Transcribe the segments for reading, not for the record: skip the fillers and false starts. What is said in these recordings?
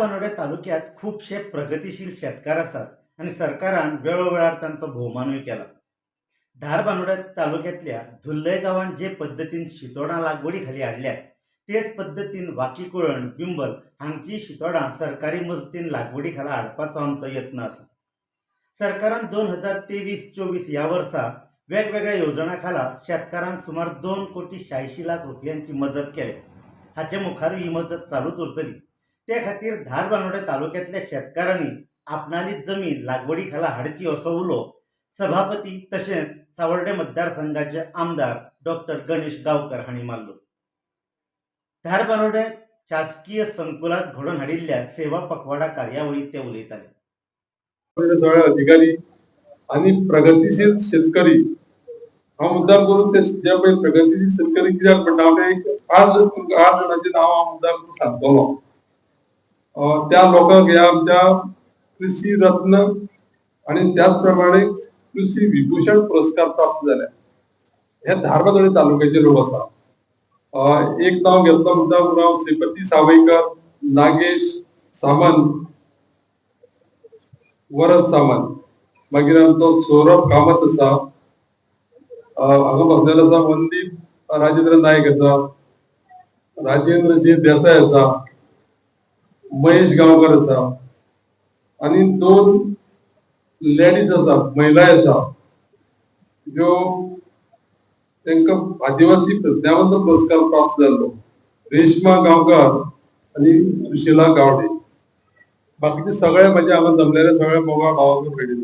धारबांदोड्या तालुक्यात खूपशे प्रगतीशील शेतकार असतात आणि सरकारान वेळोवेळार तांचो भोवमानूय केला. धारबांदोड्या तालुक्यातल्या धुल्लय गावात जे पद्धतीन शितोडां लागवडी खाली हाडल्यात तेच पद्धतीन वाकीकुळण बिंबल हांगची शितोडां सरकारी मजतीन लागवडी खाला हाडपाचो आमचो यत्न आसा. सरकारान 2023-24 ह्या वर्सा वेगवेगळ्या योजना खाला शेतकारांक सुमार 2,86,00,000 रुपयांची मजत केली. हाचे मुखार ही मजत चालूच उरतली. ते खातीर धारबांदोड्या तालुक्यातल्या शेतकारांनी आपणाली जमीन लागवडी खाला हाडची असो उलो सभापती तसेच सावर्डे मतदारसंघाचे आमदार डॉक्टर गणेश गावकर हांणी मारलो. धारबांदोड्या शासकीय संकुलात घडोवन हाडिल्ल्या सेवा पखवाडा कार्यावळीत ते उलयताले. सगळे अधिकारी आणि प्रगतीशील शेतकरी हा मुद्दाम करून ते जे पळय प्रगतीशील शेतकरी कित्याक म्हणटा हांव एक 8 जणांचे नांव हांव मुद्दाम करून सांगतलो. त्या लोकांक ह्या आमच्या कृषी रत्न आणि त्याच प्रमाणे कृषी विभूषण पुरस्कार प्राप्त झाले. हे धारबांदोडे तालुक्याचे लोक आसा. एक नाव घेतलो मुद्दाम नाव श्रीपती सावयकर, नागेश सामंत, वरद सामंत, मागीर आमचो सौरभ कामत आसा, हांगा बसलेलो आसा मनदीप राजेंद्र नायक आसा, राजेंद्र जी देसाय आसा, महेश गांवकर आसा आणि 2 लेडीज आसा, महिला आसा ज्यो तांकां आदिवासी प्रज्ञावंत पुरस्कार प्राप्त जाल्लो. रेश्मा गांवकर आणि सुशीला गावडे. बाकीचे सगळे माझे हांगा जमलेले सगळे मोगा भावाचो भयणी.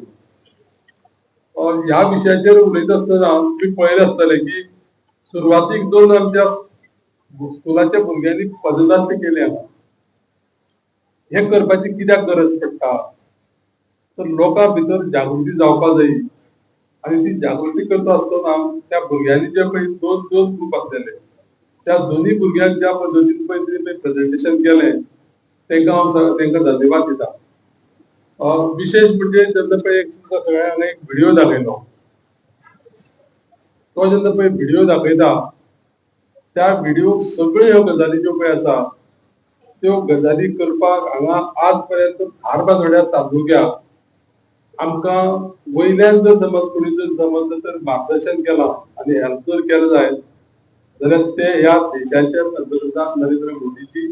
ह्या विशयाचेर उलयता आसतना तुम्ही पळयलें आसतलें की सुरवातीक 2 आमच्या स्कुलाच्या भुरग्यांनी पदनाट्य केले हांगा. हे करपाची कित्याक गरज पडटा तर लोकां भितर जागृती जावपाक जाय आणि ती जागृती करता आसतना त्या भुरग्यांनी जे पळय 2 ग्रूप आसलेले त्या दोन्ही भुरग्यांक ज्या पद्धतीन पळय प्रेझेंटेशन केलें तांकां धन्यवाद दिता. विशेष म्हणजे जेन्ना पळय सगळ्यांक एक व्हिडिओ दाखयलो. तो जेन्ना पळय व्हिडिओ दाखयता त्या व्हिडिओक सगळ्यो ह्यो गजाली ज्यो पळय आसा त्यो गजाली करपाक हांगा आज पर्यंत धारबांदोड्या तालुक्याक आमकां वयल्यान जर समज कोणी जर मार्गदर्शन केलां आणि हेल्प जर केलें जायत जाल्यार ते ह्या देशाच्या पंतप्रधान नरेंद्र मोदीजी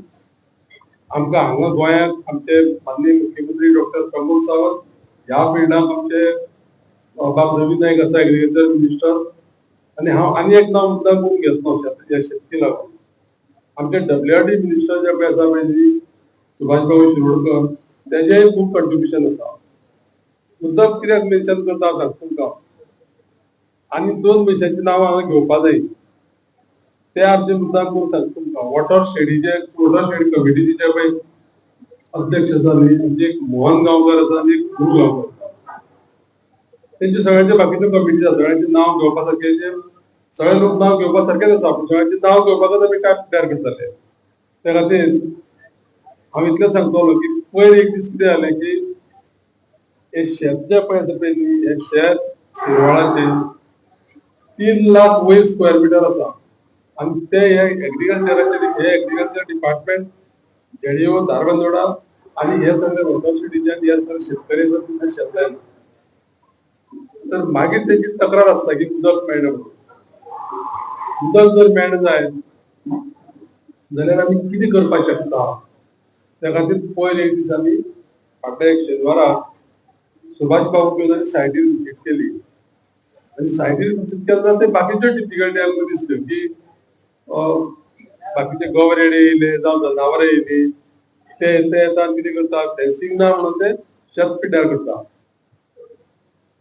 आमकां हांगा गोंयांत आमचे माननीय मुख्यमंत्री डॉक्टर प्रमोद सावंत, ह्या फिल्डाक आमचे बाब रवी नायक आसा एग्रीकल्चर मिनिस्टर आणि हांव आनी एक नांव मुद्दाम करून घेतलो शेतकी लागून आमचे WRD मिनिस्टर जे पळय आसा पळय सुभाष भाऊ शिरोडकर तेजेय खूब कंट्रिब्युशन आसा. मुद्दाम कित्याक मेन्शन करता हांव सांगता तुमकां. आनी 2 मनशांची नांवां हांगा घेवपा जाय ते आमचे मुद्दाम करून सांगता तुमकां. वॉटर शेड कमिटीचे जे पळय अध्यक्ष आसा न्ही म्हणजे मोहन गांवकर आसा आणि एक गुरू गांवकर आसा. तेंचे सगळ्यांचे बाकीच्यो कमिटी आसा. सगळ्यांचे नांव घेवपा सारके सगळे लोक नांव घेवपा सारकेच आसा पूण सगळ्यांचे नांव घेवपाकच आमी काय प्रिपेर करतले. त्या खातीर हांव इतलें सांगतलो की पयर एक दीस कितें जालें की हे शेत जे पळय आसा पळय न्ही हे शेत शिरवाळाचे 3 लाख वयर स्क्वेअर मिटर आसा आणि ते हे एग्रीकल्चर डिपार्टमेंट जेडीओ धारबांदोडा आणि हे सगळे वॉटर डिव्हिजन हे सगळे शेतकरी जर तुमच्या शेतांत तर मागीर तेची तक्रार आसता की उदक मेळना म्हणून. उदक जर मेळना जायत जाल्यार आमी कितें करपाक शकता त्या खातीर पयर एक दीस आमी फाटल्या एक शेनवाराक सुभाष बाबू घेवन आमी सायटीर विजीट केली आणि सायटीर विजीट केन्ना ते बाकीच्यो डिफिकल्टी आमकां दिसल्यो की बाकीचे गवरेडे येयले जावं जनावरां येयली ते येता कितें करता फेन्सिंग ना म्हणून ते शेत पिड्ड्यार करता.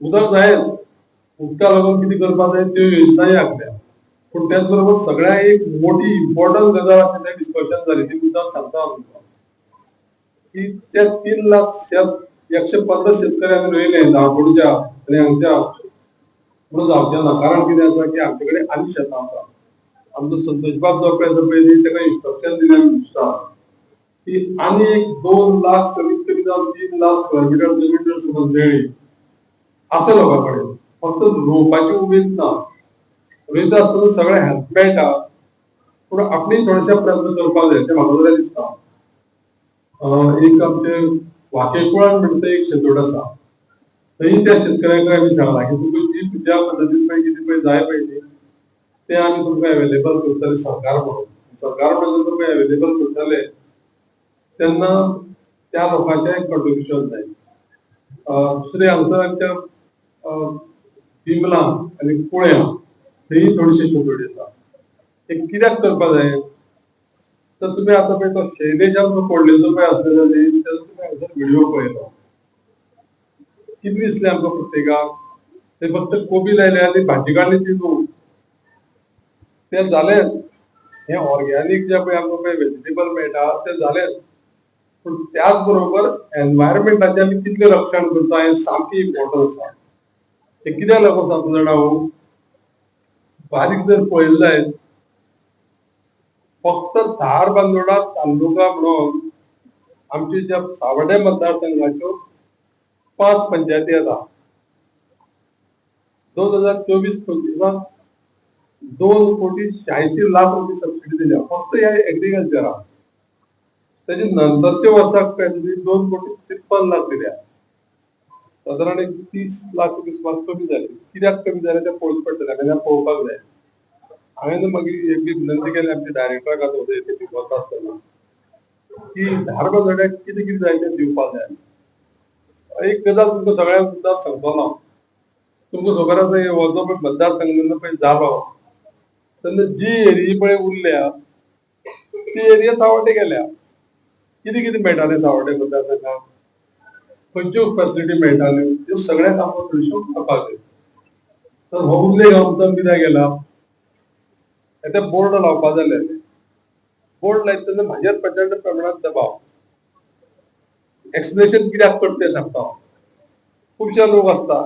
उदक जायत उदका लागून कितें करपाक जाय त्यो योजनाय आखल्या पूण त्याच बरोबर सगळ्यां एक मोठी इम्पॉर्टंट गजाल आसा तें डिस्कशन जाली ती मुद्दाम सांगता हांव तुमकां की त्या 3 लाख शेत 150 शेतकऱ्यांक रोयले धारबांदोडच्या आणि हांगच्या म्हणून जावचे ना. कारण कितें आसा की आमचे कडेन आनी शेतां आसा. आमचो संतोष बाब जो पळय ताका इन्स्ट्रक्शन दिलें मिनिस्टरान की आनी एक 2 लाख कमीत कमी जावन 3 लाख स्क्वेअर मिटर जमीन जर समज मेळ्ळी असं लोकां कडेन फक्त रोवपाची उमेद ना. रोयता आसतना सगळे हेल्प मेळटा पूण आपणेय थोडेशे प्रयत्न करपाक जाय अशें म्हाका तरी दिसता. एक आमचे वाकेकुळान म्हणटा एक शेतोड आसा. थंय त्या शेतकऱ्याक आमी सांगला की तुका जी ज्या पद्दतीन पळय कितें पळय जाय पळय न्ही ते आमी तुमकां अवेलेबल करतले सरकार म्हणून. सरकार म्हणून तुमकां अवेलेबल करतले तेन्ना त्या लोकांचें कंट्रिब्युशन जाय. दुसरे हांगसर आमच्या बिमला आनी कुळ्या थंय थोडीशी शेतोडी आसा. ते कित्याक करपा जाय तर तुम्ही आता पळय तो शैलेशान जो पडलेलो पळय आसलेलो न्ही तेजो तुमी हांगसर व्हिडिओ पळयलो. कितें दिसलें आमकां प्रत्येकाक ते फक्त कोबी लायले आनी भाजी काडली ती न्हू ते जालेंच. हे ऑर्गॅनिक जे पळय आमकां पळय व्हेजिटेबल मेळटा ते जालेंच. पूण त्याच बरोबर एनवायरमेंटाचें आमी कितलें रक्षण करता हें सामकें इम्पॉर्टंट आसा. हे कित्याक लागून सांगता जाणा हांव बारीक जर पळयलें जायत फक्त धारबांदोडा तालुका म्हणून आमचे ज्या सावड्डे मतदारसंघाच्यो 5 पंचायती येता. 2024-25 2,86,00,000 रुपये सबसिडी दिल्या फक्त ह्या एग्रीकल्चराक. त्याच्या नंतरच्या वर्साक काय दिली 2,53,00,000 दिल्या. साधारण एक 30,00,000 रुपये सुमार कमी झाले. कित्याक कमी झाले ते पळोवच पडटलें कित्याक पळोवपाक जाय. हांवें मागीर एक विनंती केली आमच्या डायरेक्टराक आतां उदय वता आसतना की धारबांदोड्याक कितें कितें जाय तें दिवपाक जाय. एक गजाल तुमकां सगळ्यांक मुद्दाम सांगतलो. तुमकां खबर आसा हो जो पळय मतदारसंघ जेन्ना पळय जालो तेन्ना जी एरिया पळय उरल्या ती एरिया सावड्डे गेल्या. कितें कितें मेळटालें सावड्डे मतदारसंघाक खंयच्यो फॅसिलिटी मेळटाल्यो ह्यो सगळ्याक आमकां थोड्योश्यो करपाक जाय. तर हो उल्लेख हांव मुद्दाम कित्याक केला ते बोर्ड लावपा जाय आसले. बोर्ड लायता तेन्ना म्हाजेर प्रचंड प्रमाणात दबाव. एक्सप्लेनेशन कित्याक करता तें सांगता हांव. खुबशे लोक आसता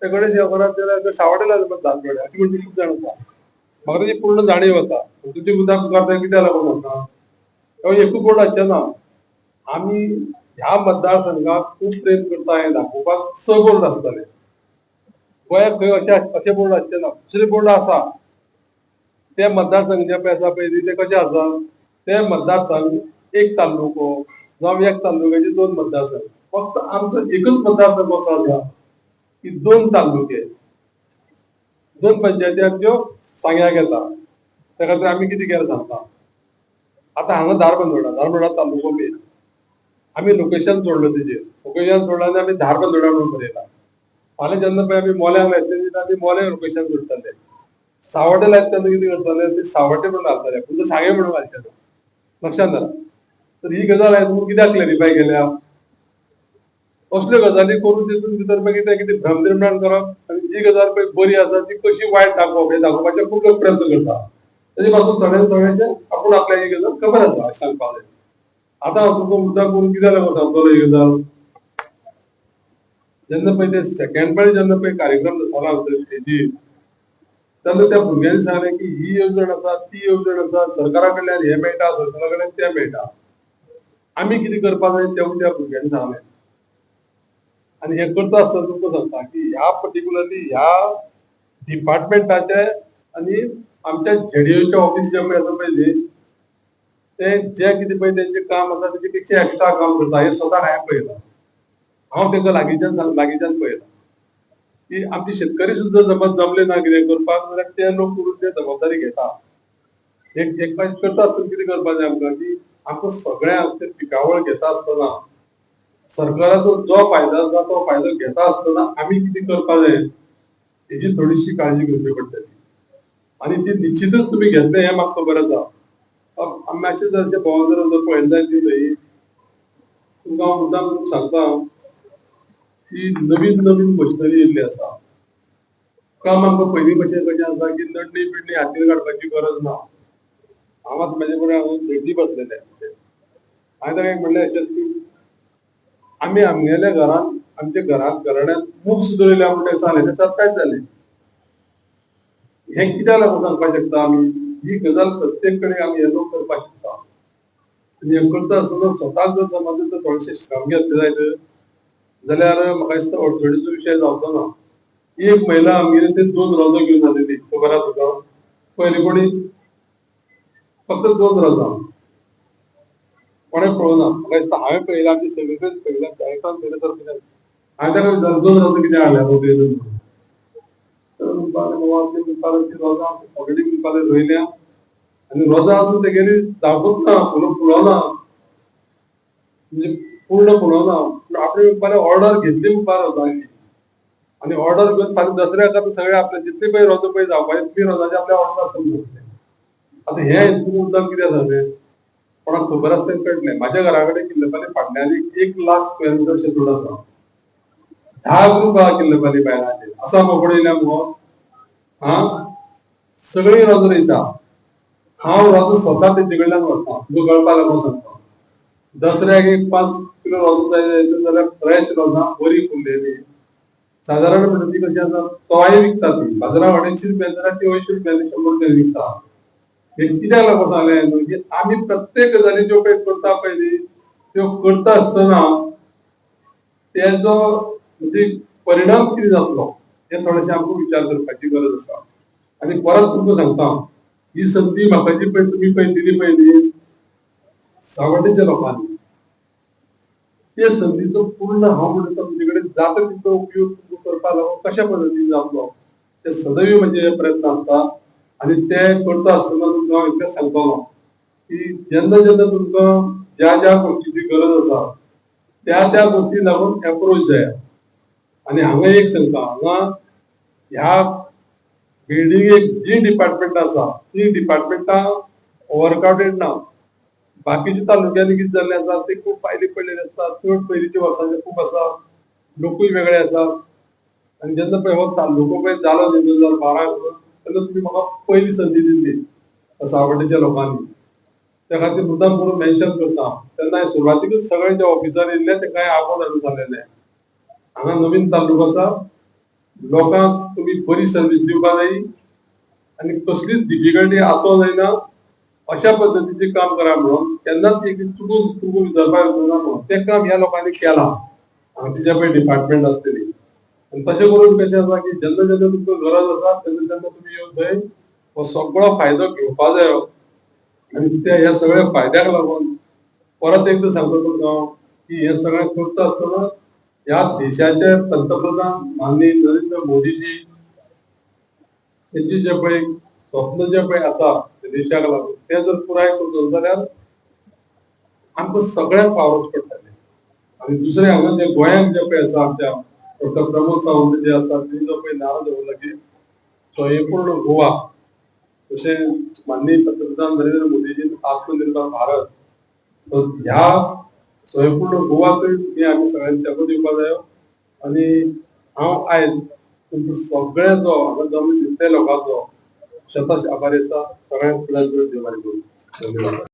ते कडेन खबर जाल्यार सावड्डे लायले धारगडे अशें म्हणजे खूब जाण आसा. म्हाका तेजी पूर्ण जाणीव आसा. तुजी मुद्दाम तुका कित्याक लागून म्हणटा हांव एकूच बोर्ड हाडचे ना. आमी ह्या मतदारसंघाक खूब प्रेम करता हें दाखोवपाक 6 बोर्ड आसतले. गोंयाक खंय अशे बोर्ड हाडचे ना. दुसरे बोर्ड आसा ते मतदारसंघ जे पळय आसा पळय न्ही ते कशे आसा ते मतदारसंघ एक तालुको जावं एक तालुक्याचे 2 मतदारसंघ. फक्त आमचो एकच मतदारसंघ असो आसा की 2 तालुके 2 पंचायती आमच्यो सांग्याक येता. त्या खातीर आमी कितें केलें सांगता. आतां हांगा धारबांदोडा तालुको मेन. आमी लोकेशन सोडलो तेजेर. लोकेशन सोडला आनी आमी धारबांदोडा म्हणून बरयला. फाल्यां जेन्ना पळय आमी मोल्याक लायतले तेन्ना आमी मोले लोकेशन सोडटले. सावड्डे लायता तेन्ना कितें करतले ते सावड्डे म्हणून घालतले पूण सांगे म्हणून घालचे ना. लक्षांत जालां. तर ही गजाल हांवें तुमकां कित्याक क्लॅरिफाय केल्या असल्यो गजाली करून तितून भितर मागीर ते कितें भ्रमनिर्माण करप आनी जी गजाल पळय बरी आसा ती कशी वायट दाखोवप हें दाखोवपाचे खूब लोक प्रयत्न करता. तेजे पासून थोडेशे आपूण आपल्याक ही गजाल खबर आसा अशें सांगपाक जाय. आतां हांव तुमकां मुद्दाम करून कित्याक लागून सांगतलो ही गजाल जेन्ना पळय ते सेकंड पाळी जेन्ना पळय कार्यक्रम जातालो हांगसर स्टेजीर तेन्ना त्या भुरग्यांनी सांगलें की ही येवजण आसा ती येवजण आसा सरकारा कडल्यान हें मेळटा सरकारा कडल्यान तें मेळटा. आमी कितें करपाक जाय तें त्या भुरग्यांनी सांगलें. आनी हें करता आसतना तुमकां सांगता की ह्या पर्टिक्युलरली ह्या डिपार्टमेंटाचे आनी आमच्या जेडीओचे ऑफिस जे पळय आसा पळय न्ही ते जे कितें पळय तेंचें काम आसा तेचे पेक्षा एक्स्ट्रा काम करता हें स्वता हांवें पळयलां. हांव तेंका लागींच्यान पळयलां की आमचे शेतकरी सुद्दां समज जमले ना कितें करपाक जाल्यार ते लोक करून ते जबाबदारी घेता. एक पास करता आसतना कितें करपाक जाय आमकां की आमकां सगळ्यांक ते पिकावळ घेता आसतना सरकाराचो जो फायदो आसा तो फायदो घेता आसतना आमी कितें करपाक जाय हेची थोडीशी काळजी घेवची पडटली. आनी ती निश्चितच तुमी घेतले हें म्हाका खबर आसा. मातशें जर अशें भोंवून जर पळयलें जायत न्ही थंय तुमकां हांव मुद्दाम सांगता की नवीन नवीन मशिनरी येयल्ली आसा. काम आमकां पयलीं भशेन कशें आसा की नडणी बिडणी हातीन काडपाची गरज ना. हांव आतां म्हाजे कडेन हांगा भेंडी बसलेले. हांवें ताका एक म्हणलें अशें की आमी आमगेल्या घरान आमच्या घराण्यान मूग सुद्दां रोयल्या म्हणून ते सांगलें ते सत्याच जालें. हें कित्याक लागून सांगपाक शकता आमी ही गजाल प्रत्येक कडेन आमी येलो करपाक शकता. आनी हें करता आसतना स्वताक जर समज जर थोडेशे श्रम घेतले जायत जाल्यार म्हाका दिसता अडचणीचो विशय जावचो ना. एक महिला आमगेली ते 2 रोजां घेवन जालेली खबर आसा तुका पयलीं कोणी फक्त 2 रोजां कोणें पळोवना म्हाका दिसता हांवें पळयलां आमचे सगळीकडेच पळयलां जायतो पयलें तर हांवें ताका दोन रोजां कितें हाडल्या ऑलरेडी म्हणपाक रोयल्या आनी रोजां अजून तेगेली जावपूच ना फुलोवना म्हणजे पूर्ण फुलोवना पूण आपणे म्हणपाक ऑर्डर घेतली म्हणपाक रोजांची आनी ऑर्डर घेवन फाल्यां दसऱ्याक आतां सगळे आपले जितले पळय रोजां पळय जावपाचे तितली रोजांची आपल्या ऑर्डर आसता आतां हे मुद्दम कितें जालें कोणाक खबर आसता कळटलें म्हाज्या घरा कडेन किल्लपाली फाटल्यान 1,00,000 स्क्वेअर मिटर शेड्यूल आसा 10 ग्रूप आहा किल्लपाली बायलांचे आसा पळयल्या मुगो हा सगळीं रोजां रोयता हांव रोजां स्वता तेंचे कडल्यान व्हरता तुका कळपा लागून सांगता दसऱ्याक एक 5 किलो रोजां जाय जाल्यार फ्रेश रोजां बरी फुल्लेली साधारण म्हणटा ती कशी आसा तोय विकता ती बाजारांत 250 रुपया जाल्यार ती 200 रुपयांनी 100 रुपया विकता हे कित्याक लागून सांगलें म्हणजे आमी प्रत्येक गजाली ज्यो पळय करता पळय न्ही त्यो करता आसतना तेजो म्हणजे परिणाम कितें जातलो हे थोडेशें आमकां विचार करपाची गरज आसा आनी परत तुमकां सांगता ही संदी म्हाका जी पळय तुमी पळय दिली पळय न्ही सावड्डेच्या लोकांनी ते संदीचो पूर्ण हांव म्हणटा तुमचे कडेन जाता तितलो उपयोग करपाक लागून कशा पद्दतीन जातलो ते सदैव म्हणजे प्रयत्न आसता आनी ते करता आसतना तुमकां हांव इतलेंच सांगतलो की जेन्ना जेन्ना तुमकां ज्या ज्या गोश्टीची गरज आसा त्या त्या गोश्टी लागून एप्रोच जाय आनी हांगा एक सांगता हांगा ह्या बिल्डिंगेक जी डिपार्टमेंट आसा ती डिपार्टमेंटां ओवरक्रावडेड ना बाकीच्या तालुक्यांनी कितें जाल्लें आसा ते खूब फायली पडलेले आसता चड पयलींच्या वर्सांचे खूब आसा लोकूय वेगळे आसा आनी जेन्ना पळय हो तालुको पळय जालो न्ही 2012 तेन्ना तुमी म्हाका पयली संदी दिल्ली सावड्डेच्या लोकांनी त्या खातीर मुद्दाम करून मेन्शन करता तेन्ना सुरवातीकूच सगळे जे ऑफिसर येयल्ले तेंकां आगोंद हाडून सांगलेलें हांगा नवीन तालुको आसा लोकांक तुमी बरी सर्वीस दिवपाक जायी आनी कसलीच डिफिकल्टी आसों जायना अशा पद्दतीचें काम करा म्हणून केन्नाच एक चुकून तुमकां विचारपाक येवना म्हणून तें काम ह्या लोकांनी केलां हांगची जे पळय डिपार्टमेंट आसतली आनी तशें करून कशें आसा की जेन्ना जेन्ना तुमकां गरज आसा तेन्ना तेन्ना तुमी येवन थंय हो सगळो फायदो घेवपा जायो आनी त्या ह्या सगळ्या फायद्याक लागून परत एकदां सांगता तुमकां की हे सगळें करता आसतना ह्या देशाचे पंतप्रधान माननीय नरेंद्र मोदीजी तेंचे जे पळय स्वप्न जे पळय आसा देशाक लागून ते जर पुराय करतलो जाल्यार आमकां सगळ्यांक पावरच पडटलें आनी दुसरें हांगा जे गोंयांत जे पळय आसा आमच्या डॉक्टर प्रमोद सावंत जे आसा तेणी जो पळय नारो दवरला की स्वयंपूर्ण गोवा तशें माननीय पंतप्रधान नरेंद्र मोदीजीन आत्मनिर्भर भारत ह्या स्वयंपूर्ण गोवाकय हे आमी सगळ्यांनी तेंको दिवपाक जायो आनी हांव आयज तुमचो सगळ्यांचो हांगा जमून दितल्या लोकांचो शेताश आभारी आसा सगळ्यांक फुड्यान देव बरें करूं धन्यवाद